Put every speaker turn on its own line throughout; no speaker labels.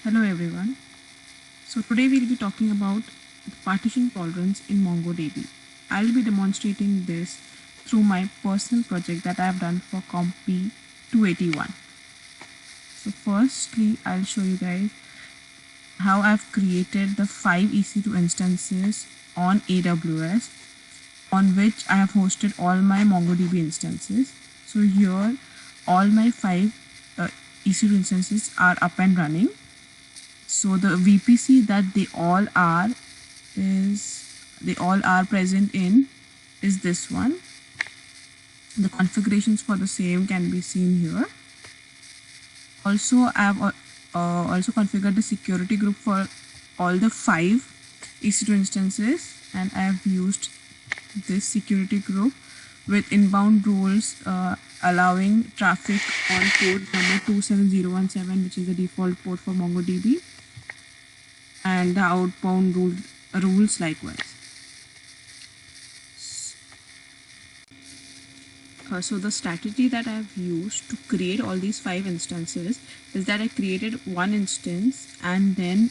Hello everyone. So today we'll be talking about the partition tolerance in MongoDB. I'll be demonstrating this through my personal project that I've done for CMPE 281. So firstly, I'll show you guys how I've created the 5 EC2 instances on AWS on which I have hosted all my MongoDB instances. So here all my 5 EC2 instances are up and running. So the VPC that they all are present in is this one. The configurations for the same can be seen here. Also, I have also configured the security group for all the 5 EC2 instances, and I have used this security group with inbound rules allowing traffic on port number 27017, which is the default port for MongoDB, and the outbound rules likewise. So the strategy that I've used to create all these 5 instances is that I created one instance, and then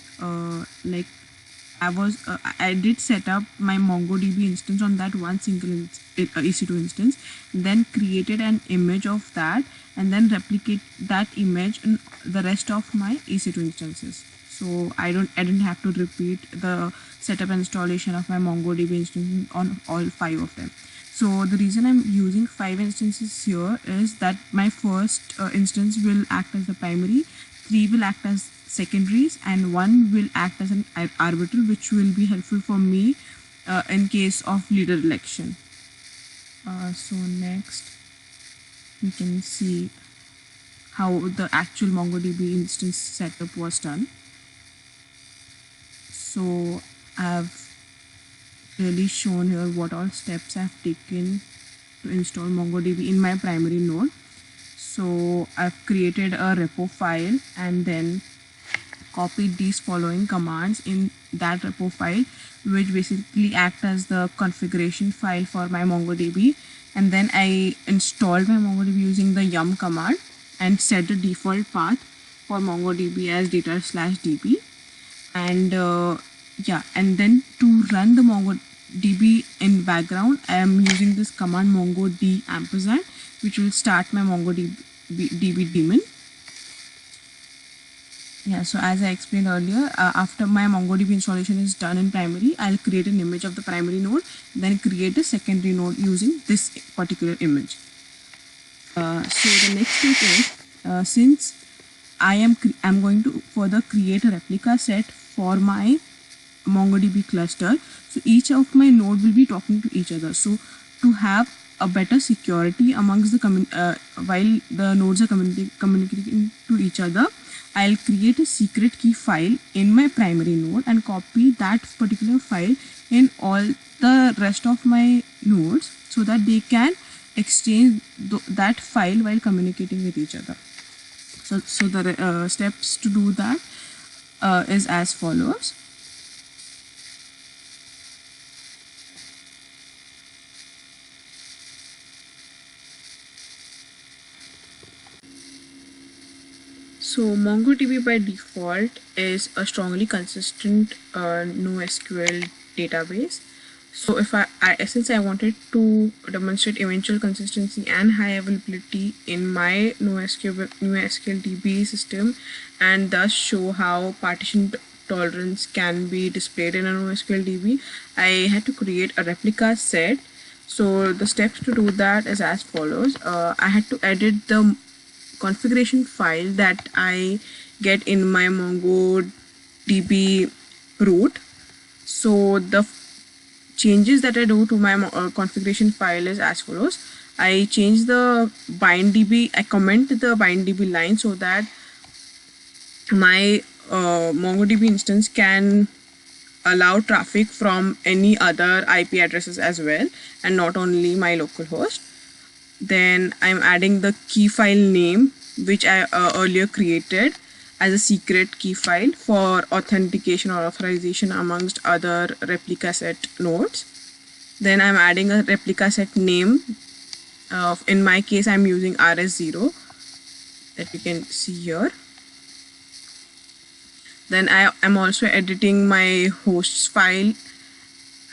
I did set up my MongoDB instance on that one single EC2 instance, then created an image of that, and then replicate that image in the rest of my EC2 instances. So I didn't have to repeat the setup and installation of my MongoDB instance on all 5 of them. So the reason I'm using 5 instances here is that my first instance will act as the primary, 3 will act as secondaries, and 1 will act as an arbiter, which will be helpful for me in case of leader election. So next we can see how the actual MongoDB instance setup was done. So I've really shown here what all steps I've taken to install MongoDB in my primary node. So I've created a repo file and then copied these following commands in that repo file, which basically act as the configuration file for my MongoDB. And then I installed my MongoDB using the yum command and set the default path for MongoDB as data/db. And then to run the MongoDB in background, I am using this command MongoD_, which will start my MongoDB daemon. So as I explained earlier, after my MongoDB installation is done in primary, I'll create an image of the primary node, then create a secondary node using this particular image. So the next step is, since I'm going to further create a replica set for my MongoDB cluster, so each of my node will be talking to each other. So to have a better security amongst the while the nodes are communicating to each other, I'll create a secret key file in my primary node and copy that particular file in all the rest of my nodes so that they can exchange that file while communicating with each other. So the steps to do that is as follows. So MongoDB by default is a strongly consistent NoSQL database. So since I wanted to demonstrate eventual consistency and high availability in my NoSQL DB system, and thus show how partition tolerance can be displayed in a NoSQL DB, I had to create a replica set. So the steps to do that is as follows. I had to edit the configuration file that I get in my MongoDB root. So the changes that I do to my configuration file is as follows. I change the bindDB, I comment the bindDB line so that my MongoDB instance can allow traffic from any other IP addresses as well, and not only my localhost. Then I'm adding the key file name, which I earlier created as a secret key file for authentication or authorization amongst other replica set nodes. Then I'm adding a replica set name. In my case, I'm using RS0 that you can see here. Then I am also editing my hosts file,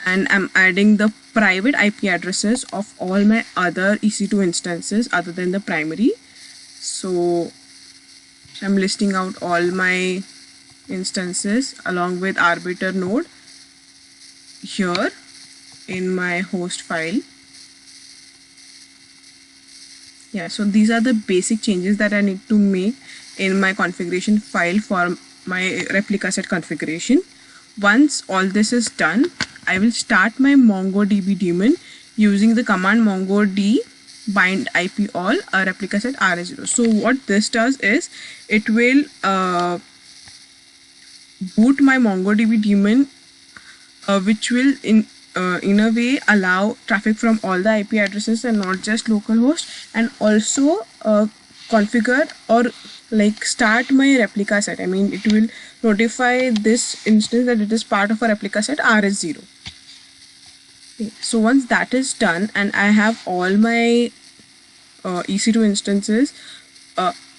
and I'm adding the private IP addresses of all my other EC2 instances other than the primary. So I'm listing out all my instances along with arbiter node here in my host file. Yeah, so these are the basic changes that I need to make in my configuration file for my replica set configuration. Once all this is done, I will start my MongoDB daemon using the command mongod bind IP all replica set rs0. So what this does is it will boot my MongoDB daemon, which will in a way allow traffic from all the IP addresses and not just localhost, and also configure or like start my replica set. I mean, it will notify this instance that it is part of a replica set rs0. Okay. So once that is done and I have all my EC2 instances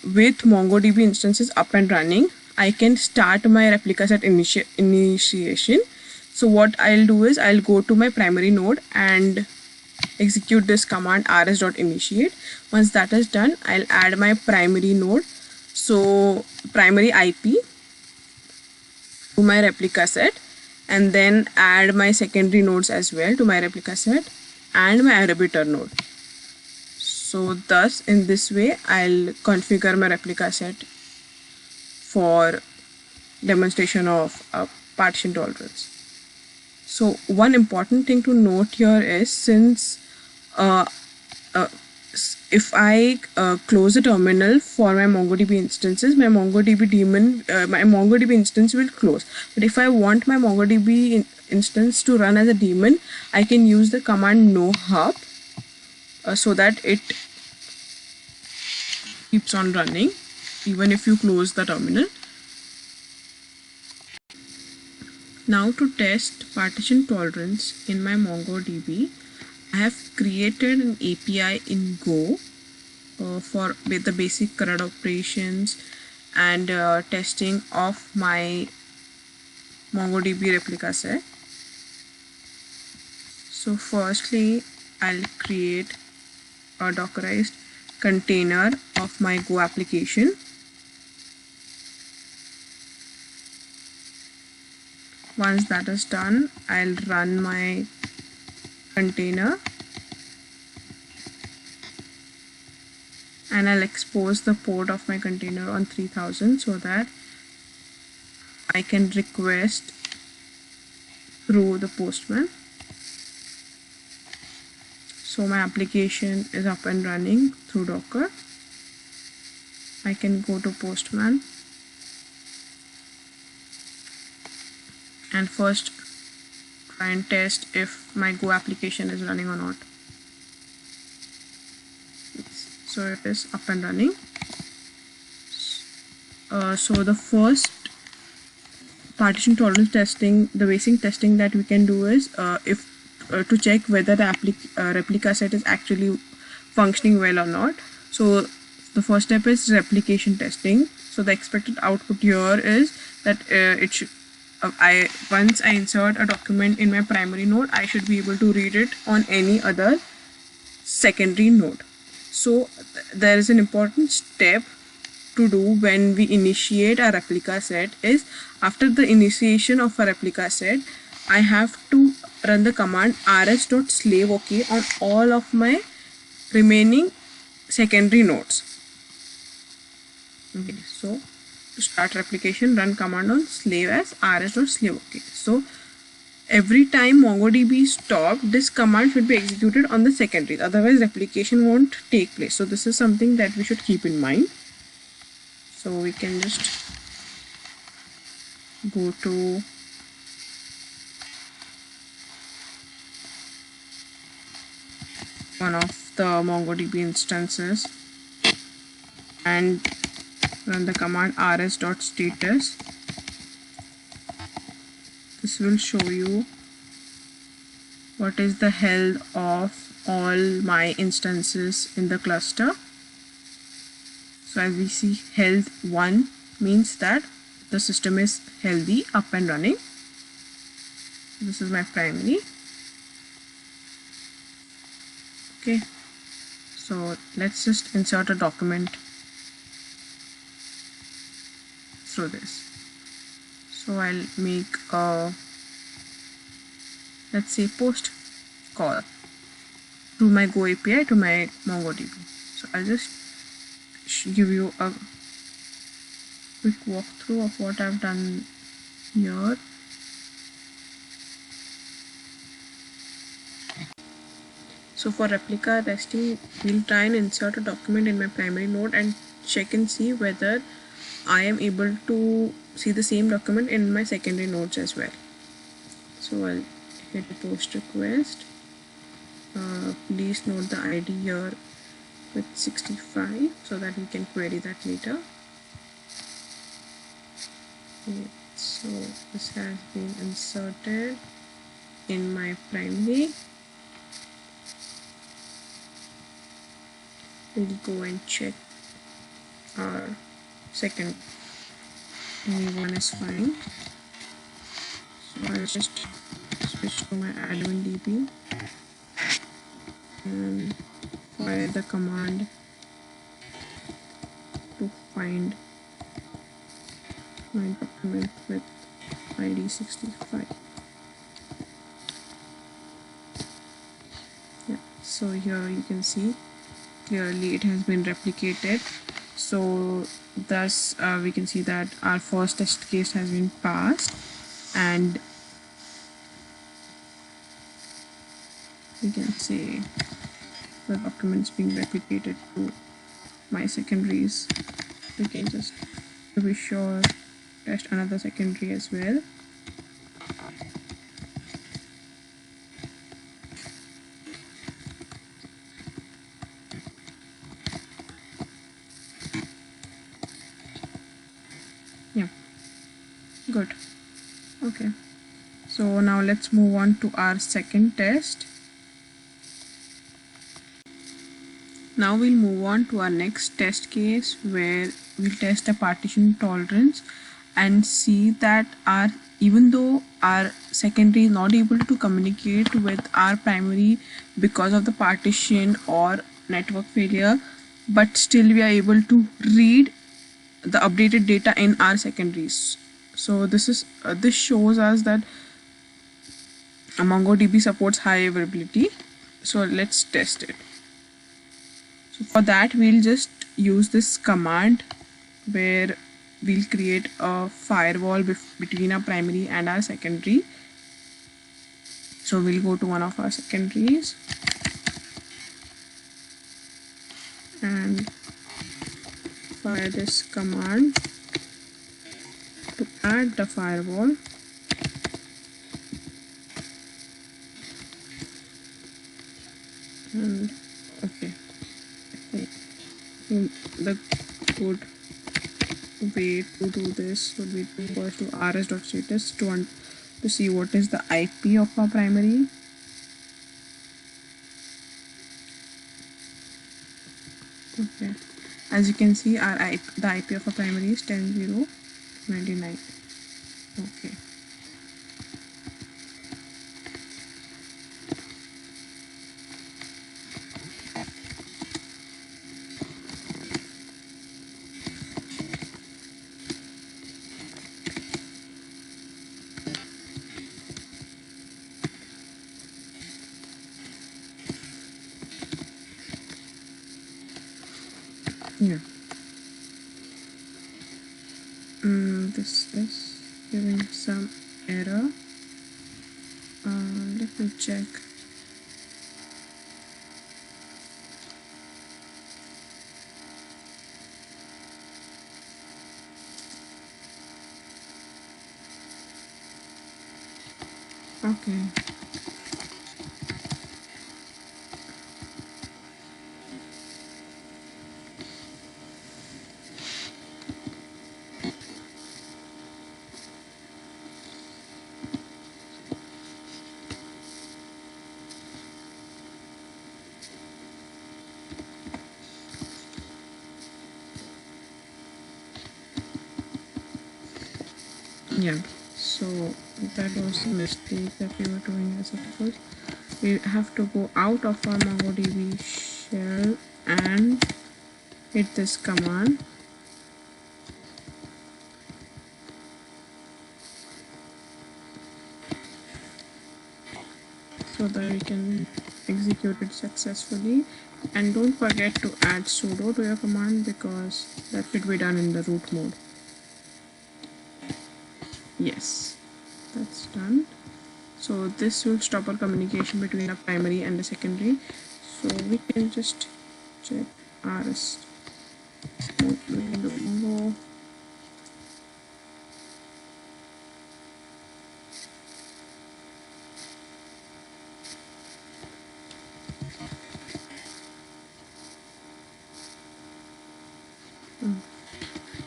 with MongoDB instances up and running, I can start my replica set initiation. So what I'll do is I'll go to my primary node and execute this command rs.initiate. Once that is done, I'll add my primary node, so primary IP, to my replica set, and then add my secondary nodes as well to my replica set and my arbiter node. So thus in this way I'll configure my replica set for demonstration of partition tolerance. So one important thing to note here is, since if I close the terminal for my MongoDB instances, my MongoDB daemon, my MongoDB instance will close. But if I want my MongoDB instance to run as a daemon, I can use the command no hub so that it keeps on running even if you close the terminal. Now to test partition tolerance in my MongoDB, I have created an API in Go for the basic CRUD operations and testing of my MongoDB replica set. So firstly, I'll create a Dockerized container of my Go application. Once that is done, I'll run my container and I'll expose the port of my container on 3000 so that I can request through the postman. So my application is up and running through Docker. I can go to postman and first try and test if my Go application is running or not. So it is up and running. So the first partition tolerance testing, the basic testing that we can do is to check whether the replica set is actually functioning well or not. So the first step is replication testing. So the expected output here is that it should once I insert a document in my primary node, I should be able to read it on any other secondary node. So there is an important step to do when we initiate a replica set is, after the initiation of a replica set, I have to run the command rs.slaveok on all of my remaining secondary nodes. Okay, so to start replication, run command on slave as rs.slaveok. So every time MongoDB is stopped, this command should be executed on the secondaries, otherwise replication won't take place. So this is something that we should keep in mind. So we can just go to one of the MongoDB instances and run the command rs.status. This will show you what is the health of all my instances in the cluster. So as we see, health 1 means that the system is healthy, up and running. This is my primary. Okay, so let's just insert a document through this. So I'll make a, let's say, post call to my Go API to my MongoDB. So I'll just give you a quick walkthrough of what I've done here. So for replica testing, we'll try and insert a document in my primary node and check and see whether I am able to see the same document in my secondary nodes as well. So I'll hit a post request. Please note the ID here with 65 so that we can query that later. Okay, so this has been inserted in my primary. We'll go and check our second. Only one is fine. So I'll just switch to my admin DB and fire the command to find my document with ID 65. Yeah, so here you can see clearly it has been replicated. So thus we can see that our first test case has been passed, and we can say the documents being replicated to my secondaries. We can just, to be sure, test another secondary as well. Yeah, good. Okay, so now let's move on to our second test. Now we'll move on to our next test case where we'll test the partition tolerance and see that even though our secondary is not able to communicate with our primary because of the partition or network failure, but still we are able to read the updated data in our secondaries. So this shows us that MongoDB supports high availability. So let's test it. So for that we'll just use this command where we'll create a firewall between our primary and our secondary. So we'll go to one of our secondaries and fire this command to add the firewall. And okay, the good way to do this would be to go to rs.status to see what is the IP of our primary. Okay, as you can see, the IP of our primary is 10.0.29. Okay. Yeah. This is giving some error. Let me check. Okay. Yeah, so that was the mistake that we were doing. I suppose we have to go out of our MongoDB shell and hit this command. So that we can execute it successfully. And don't forget to add sudo to your command because that should be done in the root mode. Yes, that's done. So this will stop our communication between the primary and the secondary. So we can just check rs mongo.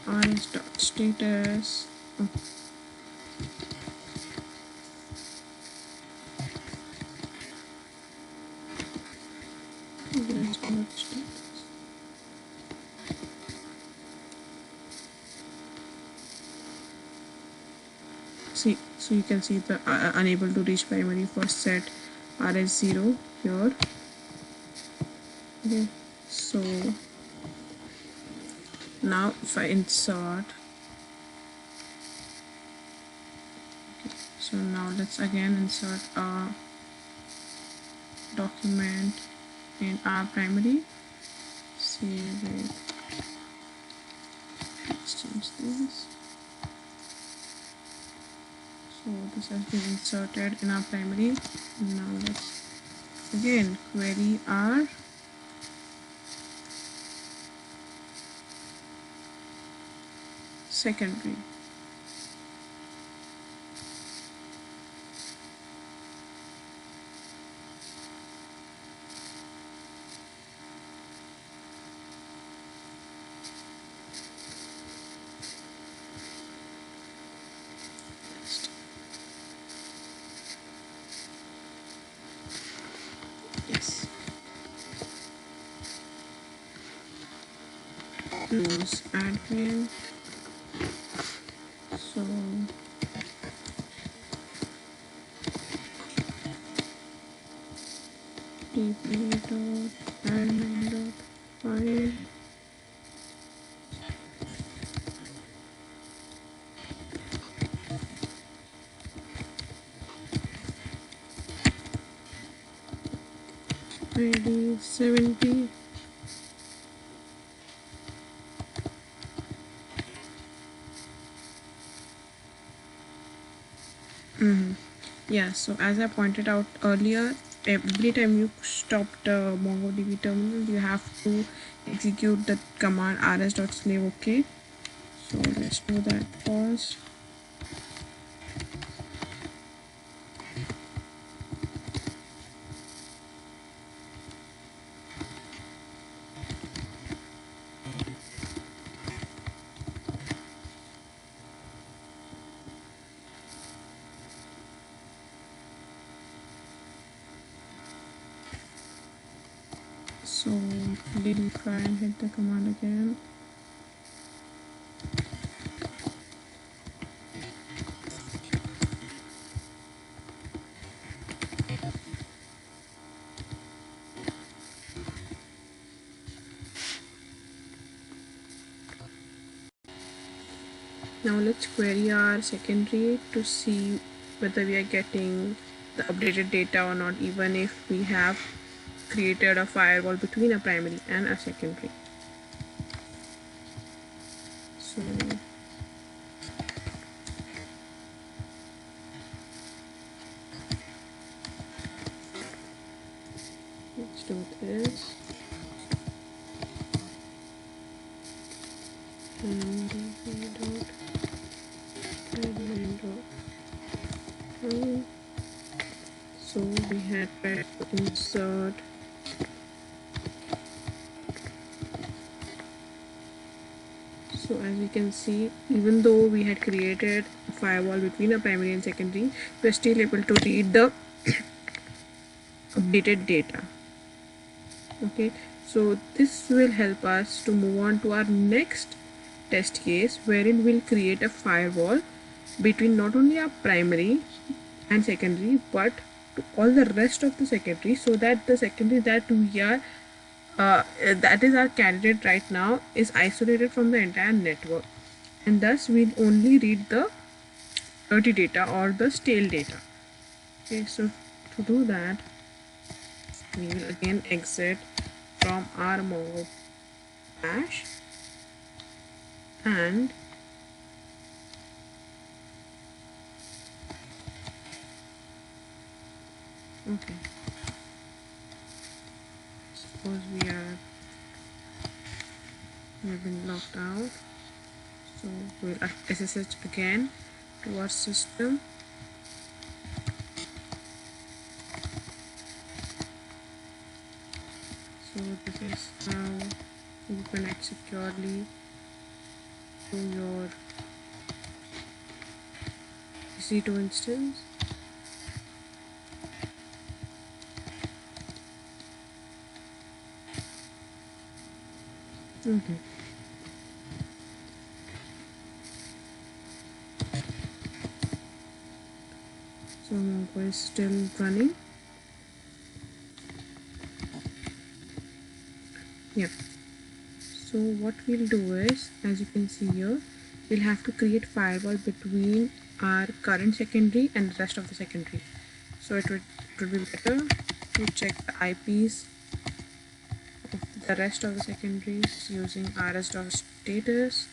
rs.status. Oh. Status. See, so you can see the unable to reach primary for set rs0 here. Okay, so now if I insert, so now let's again insert a document in our primary. Save it. Let's change this. So this has been inserted in our primary. Now let's again query our secondary. Yes. Close admin. So db.admin.file. ID 70. Yeah, so as I pointed out earlier, every time you stop the MongoDB terminal, you have to execute the command rs.slave. Okay, so let's do that first. So let me try and hit the command again. Now let's query our secondary to see whether we are getting the updated data or not, even if we have created a firewall between a primary and a secondary. So let's do this. So we had to insert so as you can see, even though we had created a firewall between a primary and secondary, we are still able to read the updated data. Okay, so this will help us to move on to our next test case, wherein we'll create a firewall between not only our primary and secondary but to all the rest of the secondary, so that the secondary that we are that is our candidate right now is isolated from the entire network, and thus we'll only read the dirty data or the stale data. Okay, so to do that we will again exit from our Mongo bash and okay, suppose we have been locked out, so we'll SSH again to our system. So this is how you connect securely to your EC2 instance. Okay. So Mongo is still running. Yeah. So what we'll do is, as you can see here, we'll have to create firewall between our current secondary and the rest of the secondary. So it would be better to check the IPs of the rest of the secondaries using rs.status.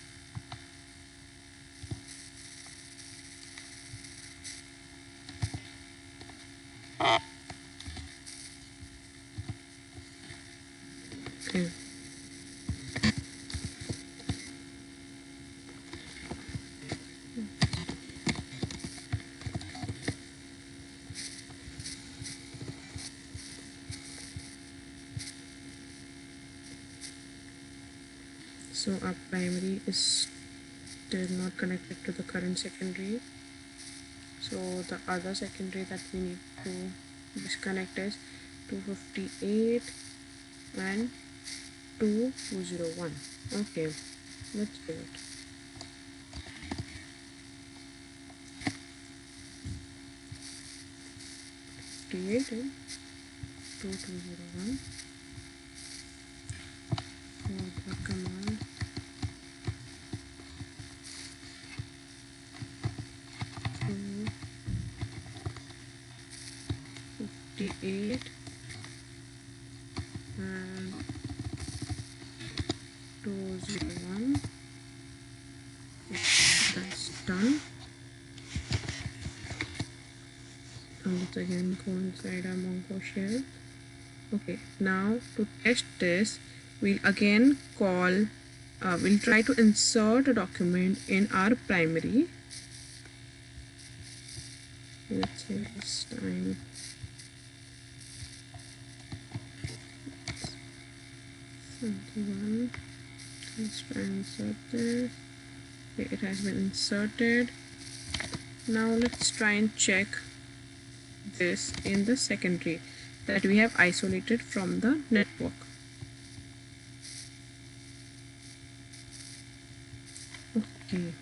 Okay. So our primary is still not connected to the current secondary. So the other secondary that we need to disconnect is 258 and 2201. Okay, let's do it. 58 and 2201. So the command to 58 and 201. That's done. And let's again go inside our Mongo shell. Okay, now to test this, we'll again call, we'll try to insert a document in our primary. Let's say this time 71. Let's try and insert this. Okay, it has been inserted. Now let's try and check this in the secondary that we have isolated from the network. Okay.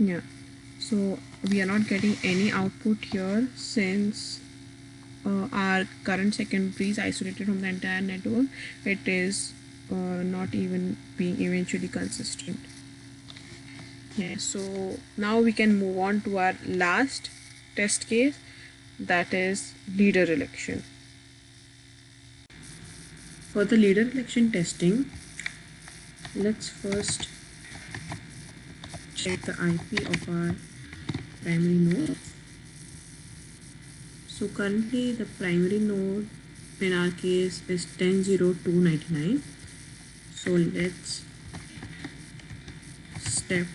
Yeah, so we are not getting any output here since our current secondary is isolated from the entire network. It is not even being eventually consistent. Yeah, so now we can move on to our last test case, that is leader election. For the leader election testing, let's first check the IP of our primary node. So currently the primary node in our case is 10.0.299. So let's step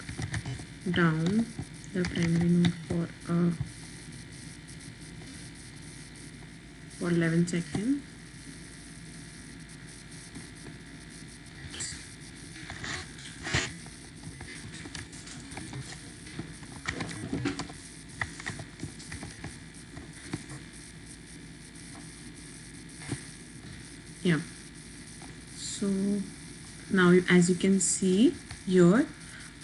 down the primary node for a for 11 seconds. Yeah, so now as you can see here,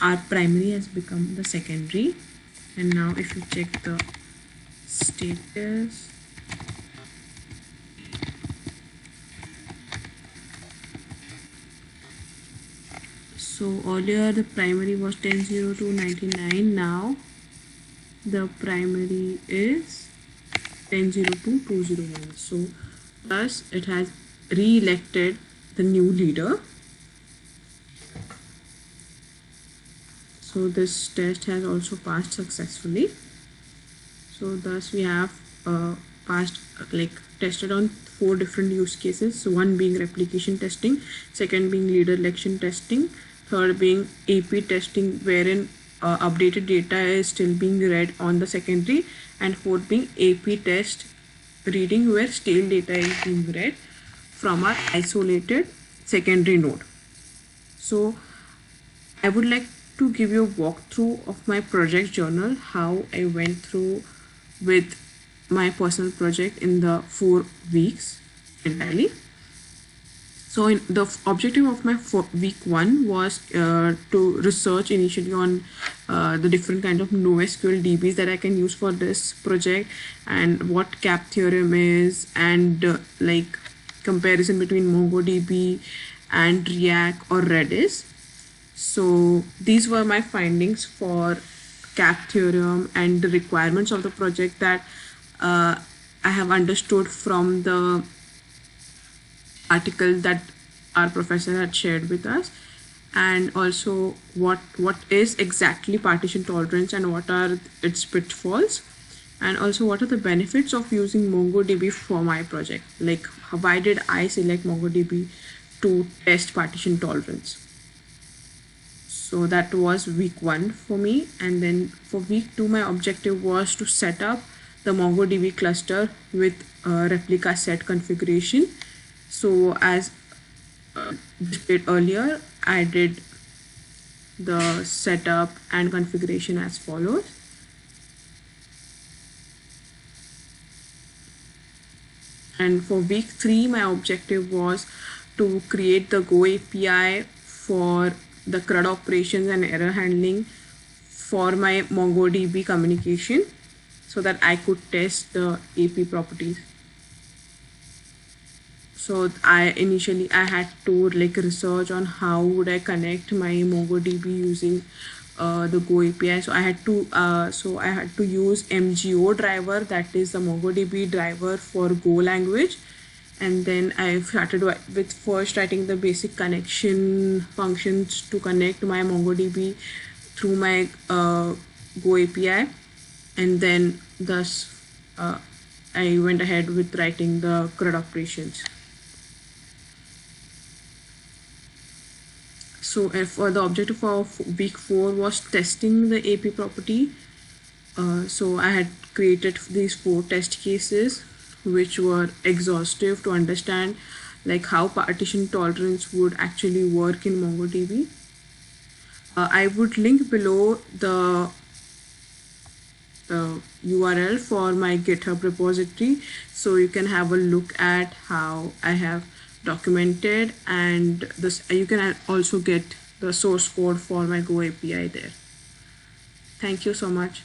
our primary has become the secondary. And now if you check the status, so earlier the primary was 10.02.99. Now the primary is 10.02.201. So thus it has re-elected the new leader. So this test has also passed successfully. So thus we have passed, tested on 4 different use cases. So one being replication testing, second being leader election testing, third being AP testing wherein updated data is still being read on the secondary, and fourth being AP test reading where stale data is being read from our isolated secondary node. So I would like to give you a walkthrough of my project journal, how I went through with my personal project in the 4 weeks entirely. So the objective of my week 1 was to research initially on the different kind of NoSQL DBs that I can use for this project, and what CAP theorem is, and comparison between MongoDB and React or Redis. So these were my findings for CAP theorem and the requirements of the project that I have understood from the article that our professor had shared with us, and also what is exactly partition tolerance and what are its pitfalls, and also what are the benefits of using MongoDB for my project. Like, why did I select MongoDB to test partition tolerance? So that was week 1 for me. And then for week 2, my objective was to set up the MongoDB cluster with replica set configuration. So as displayed earlier, I did the setup and configuration as follows. And for week 3, my objective was to create the Go API for the CRUD operations and error handling for my MongoDB communication so that I could test the AP properties. So I had to research on how would I connect my MongoDB using the Go API. So I had to use MGO driver, that is the MongoDB driver for Go language. And then I started with first writing the basic connection functions to connect my MongoDB through my Go API, and then thus I went ahead with writing the CRUD operations. So for the objective of week 4 was testing the AP property. So I had created these 4 test cases which were exhaustive to understand how partition tolerance would actually work in MongoDB. I would link below the URL for my GitHub repository, so you can have a look at how I have documented, and you can also get the source code for my Go API there. Thank you so much.